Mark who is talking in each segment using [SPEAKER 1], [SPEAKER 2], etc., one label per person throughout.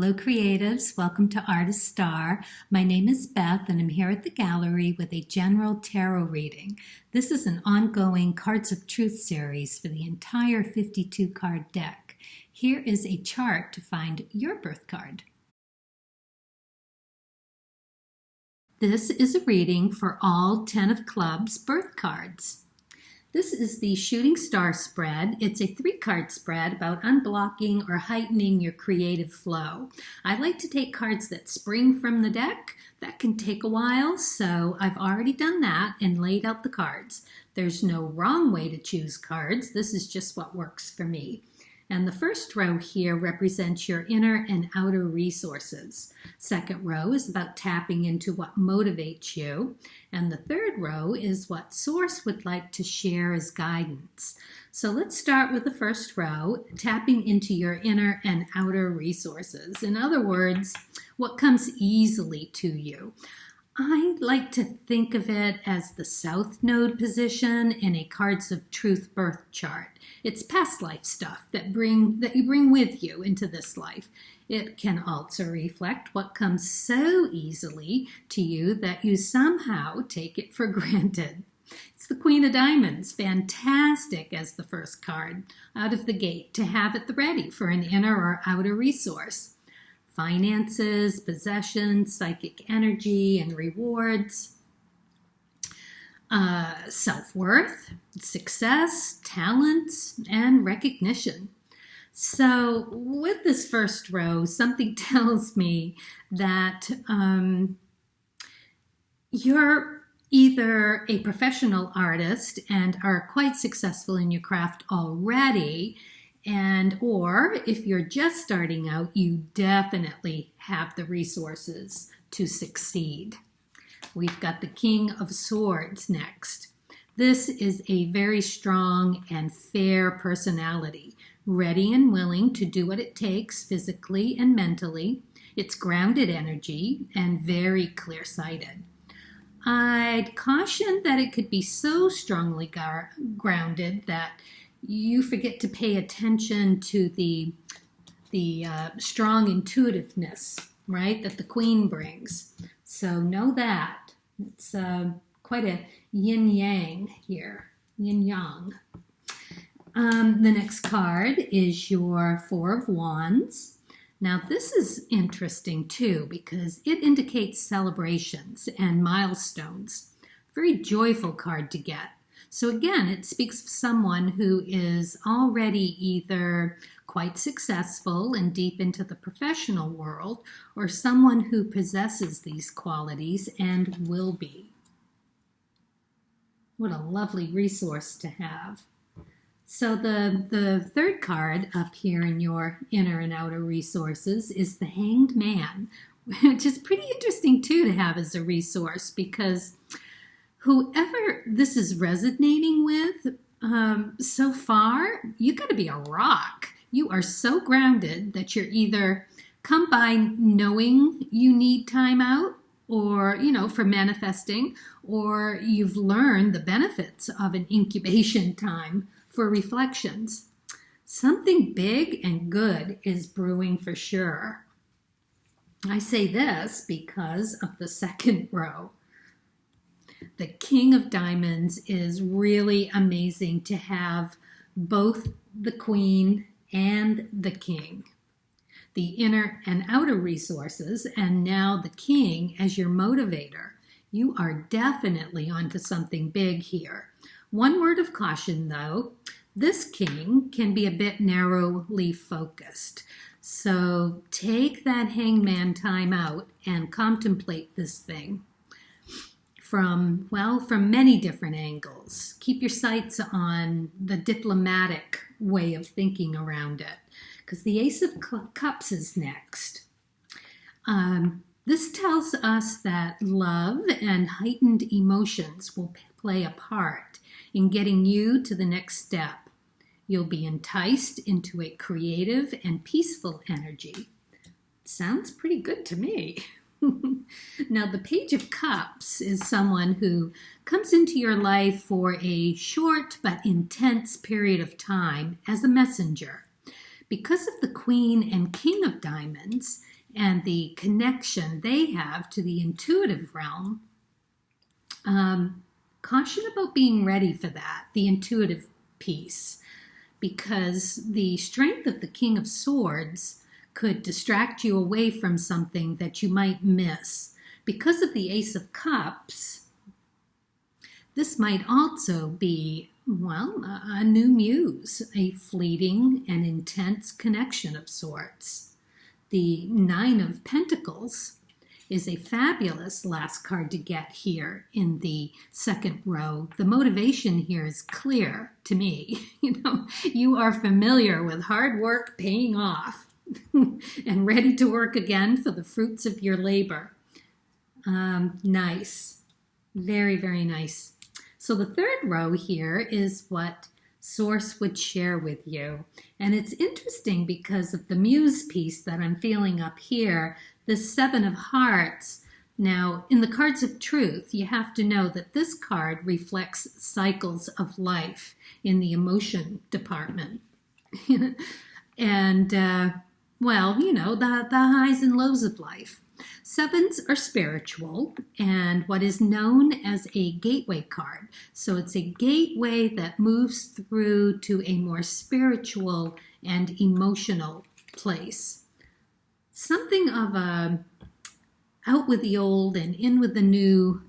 [SPEAKER 1] Hello creatives, welcome to Artist Star. My name is Beth and I'm here at the gallery with a general tarot reading. This is an ongoing Cards of Truth series for the entire 52 card deck. Here is a chart to find your birth card. This is a reading for all 10 of clubs birth cards. This is the Shooting Star spread. It's a 3-card spread about unblocking or heightening your creative flow. I like to take cards that spring from the deck. That can take a while, so I've already done that and laid out the cards. There's no wrong way to choose cards. This is just what works for me. And the first row here represents your inner and outer resources. Second row is about tapping into what motivates you. And the third row is what Source would like to share as guidance. So let's start with the first row, tapping into your inner and outer resources. In other words, what comes easily to you. I like to think of it as the South Node position in a Cards of Truth birth chart. It's past life stuff that you bring with you into this life. It can also reflect what comes so easily to you that you somehow take it for granted. It's the Queen of Diamonds, fantastic as the first card out of the gate to have at the ready for an inner or outer resource. Finances, possessions, psychic energy, and rewards. Self-worth, success, talents, and recognition. So with this first row, something tells me that you're either a professional artist and are quite successful in your craft already, or if you're just starting out, you definitely have the resources to succeed. We've got the King of Swords next. This is a very strong and fair personality, ready and willing to do what it takes physically and mentally. It's grounded energy and very clear-sighted. I'd caution that it could be so strongly grounded that you forget to pay attention to the strong intuitiveness, right, that the Queen brings. So know that. It's quite a yin-yang here, yin-yang. The next card is your Four of Wands. Now this is interesting too because it indicates celebrations and milestones. Very joyful card to get. So again, it speaks of someone who is already either quite successful and deep into the professional world, or someone who possesses these qualities and will be. What a lovely resource to have. So the third card up here in your inner and outer resources is the Hanged Man, which is pretty interesting too to have as a resource because whoever this is resonating with so far, you got to be a rock. You are so grounded that you're either come by knowing you need time out or, for manifesting, or you've learned the benefits of an incubation time for reflections. Something big and good is brewing for sure. I say this because of the second row. The King of Diamonds is really amazing to have both the Queen and the King. The inner and outer resources, and now the King as your motivator. You are definitely onto something big here. One word of caution though, this King can be a bit narrowly focused. So take that hangman time out and contemplate this thing from many different angles. Keep your sights on the diplomatic way of thinking around it, because the Ace of Cups is next. This tells us that love and heightened emotions will play a part in getting you to the next step. You'll be enticed into a creative and peaceful energy. Sounds pretty good to me. Now, the Page of Cups is someone who comes into your life for a short but intense period of time as a messenger. Because of the Queen and King of Diamonds, and the connection they have to the intuitive realm, caution about being ready for that, the intuitive piece, because the strength of the King of Swords could distract you away from something that you might miss. Because of the Ace of Cups, this might also be, well, a new muse, a fleeting and intense connection of sorts. The Nine of Pentacles is a fabulous last card to get here in the second row. The motivation here is clear to me. You are familiar with hard work paying off and ready to work again for the fruits of your labor. Nice. Very, very nice. So the third row here is what Source would share with you. And it's interesting because of the muse piece that I'm feeling up here, the Seven of Hearts. Now, in the cards of truth, you have to know that this card reflects cycles of life in the emotion department. And, well, the highs and lows of life. Sevens are spiritual and what is known as a gateway card. So it's a gateway that moves through to a more spiritual and emotional place. Something of a out with the old and in with the new,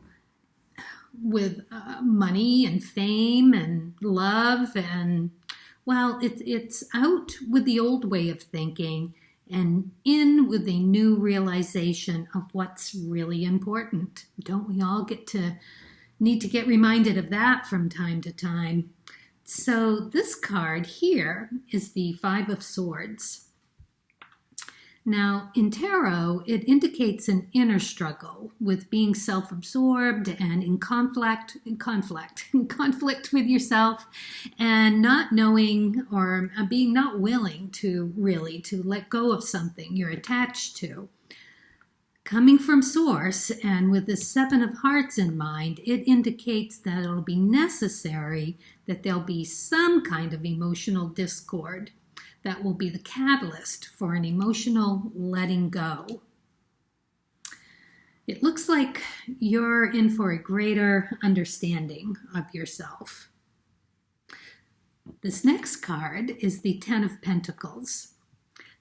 [SPEAKER 1] with money and fame and love, and well, it's out with the old way of thinking and in with a new realization of what's really important. Don't we all need to get reminded of that from time to time? So this card here is the Five of Swords. Now, in tarot, it indicates an inner struggle with being self-absorbed and in conflict with yourself, and not knowing or being not willing to let go of something you're attached to. Coming from Source, and with the Seven of Hearts in mind, it indicates that it'll be necessary that there'll be some kind of emotional discord that will be the catalyst for an emotional letting go. It looks like you're in for a greater understanding of yourself. This next card is the Ten of Pentacles.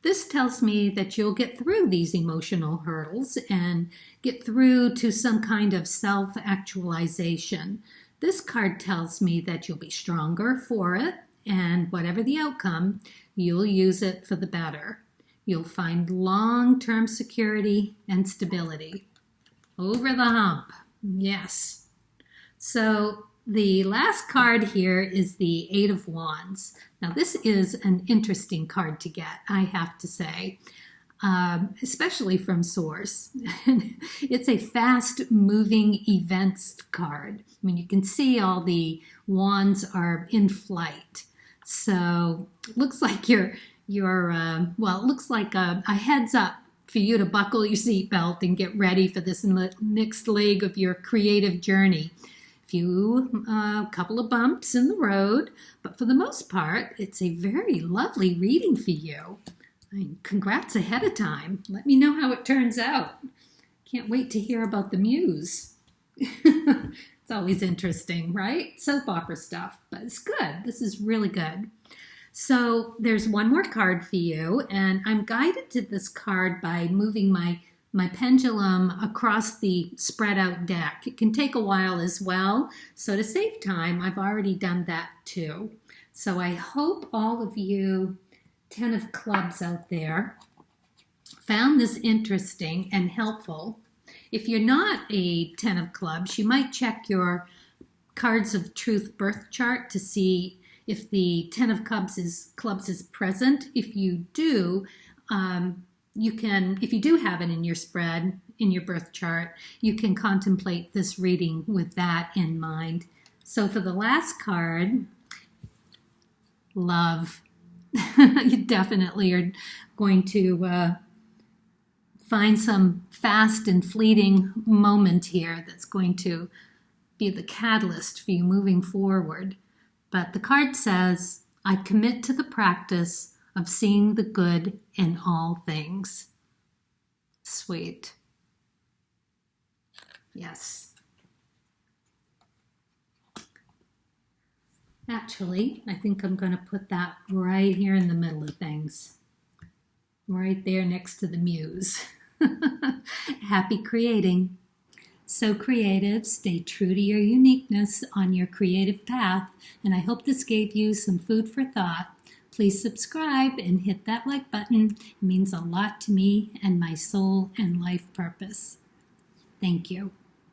[SPEAKER 1] This tells me that you'll get through these emotional hurdles and get through to some kind of self-actualization. This card tells me that you'll be stronger for it, and whatever the outcome, you'll use it for the better. You'll find long-term security and stability. Over the hump. Yes. So the last card here is the Eight of Wands. Now this is an interesting card to get, I have to say, especially from Source. It's a fast-moving events card. I mean, you can see all the wands are in flight. So it looks like it looks like a heads up for you to buckle your seatbelt and get ready for this next leg of your creative journey. A couple of bumps in the road, but for the most part, it's a very lovely reading for you. Congrats ahead of time. Let me know how it turns out. Can't wait to hear about the muse. It's always interesting, right? Soap opera stuff, but it's good. This is really good. So there's one more card for you, and I'm guided to this card by moving my pendulum across the spread out deck. It can take a while as well, so to save time, I've already done that too. So I hope all of you Ten of Clubs out there found this interesting and helpful. If you're not a Ten of Clubs, you might check your Cards of Truth birth chart to see if the Ten of Clubs is present. If you do, if you do have it in your spread, in your birth chart, you can contemplate this reading with that in mind. So for the last card, love. You definitely are going to find some fast and fleeting moment here that's going to be the catalyst for you moving forward. But the card says, I commit to the practice of seeing the good in all things. Sweet. Yes. Actually, I think I'm going to put that right here in the middle of things. Right there next to the muse. Happy creating. So creative, stay true to your uniqueness on your creative path, and I hope this gave you some food for thought. Please subscribe and hit that like button. It means a lot to me and my soul and life purpose. Thank you.